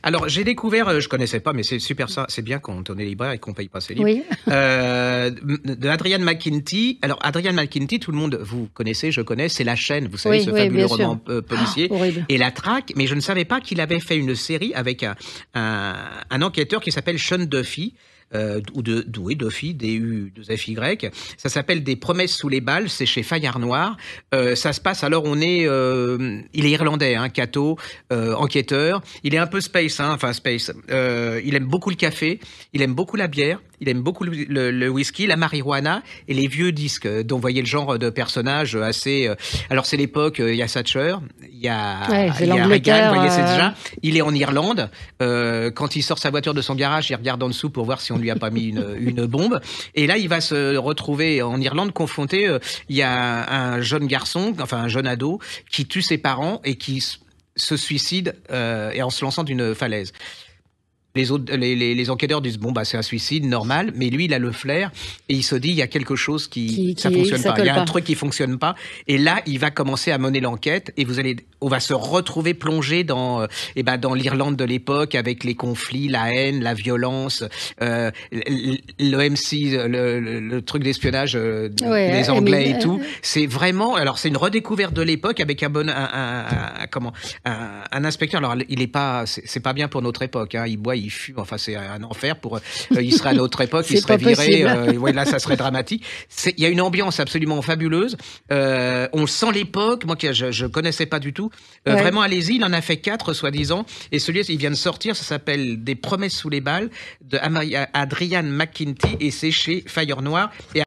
Alors, j'ai découvert, je connaissais pas, mais c'est super ça, c'est bien quand on est libraire et qu'on paye pas ses livres. Oui. De Adrian McKinty. Alors, Adrian McKinty, tout le monde, vous connaissez, je connais, c'est La Chaîne, vous savez, Oui, ce oui, fabuleux bien sûr. roman policier. Horrible. Et La Traque, mais je ne savais pas qu'il avait fait une série avec un enquêteur qui s'appelle Sean Duffy. Oui, Duffy, D-U-2-F-Y. Ça s'appelle Des promesses sous les balles, c'est chez Fayard Noir. Ça se passe, alors il est irlandais, hein, Cato, enquêteur. Il est un peu space, hein, enfin space. Il aime beaucoup le café, il aime beaucoup la bière, il aime beaucoup le whisky, la marijuana et les vieux disques. Donc, vous voyez le genre de personnage assez... alors, c'est l'époque, il y a Thatcher, il y a Reagan, vous voyez, c'est déjà... Il est en Irlande. Quand il sort sa voiture de son garage, il regarde en dessous pour voir si on lui a pas mis une bombe. Et là, il va se retrouver en Irlande confronté. Il y a un jeune garçon, enfin un jeune ado, qui tue ses parents et qui se suicide et en se lançant d'une falaise. Les enquêteurs disent bon bah c'est un suicide normal, mais lui il a le flair et il se dit il y a quelque chose ça fonctionne pas, il y a un truc qui fonctionne pas, et là il va commencer à mener l'enquête et on va se retrouver plongé dans l'Irlande de l'époque avec les conflits, la haine, la violence, le MC, le truc d'espionnage des Anglais et tout. C'est vraiment, alors c'est une redécouverte de l'époque avec un inspecteur. Alors il est pas, c'est pas bien pour notre époque, hein. Il boit, il fume, enfin c'est un enfer pour. Il serait à notre époque, il serait viré. Ouais, là, ça serait dramatique. Il y a une ambiance absolument fabuleuse. On sent l'époque. Moi, je connaissais pas du tout. Vraiment, allez-y. Il en a fait 4, soi-disant. Et celui-là, il vient de sortir. Ça s'appelle Des promesses sous les balles de Adrian McKinty et c'est chez Fayard Noir. Et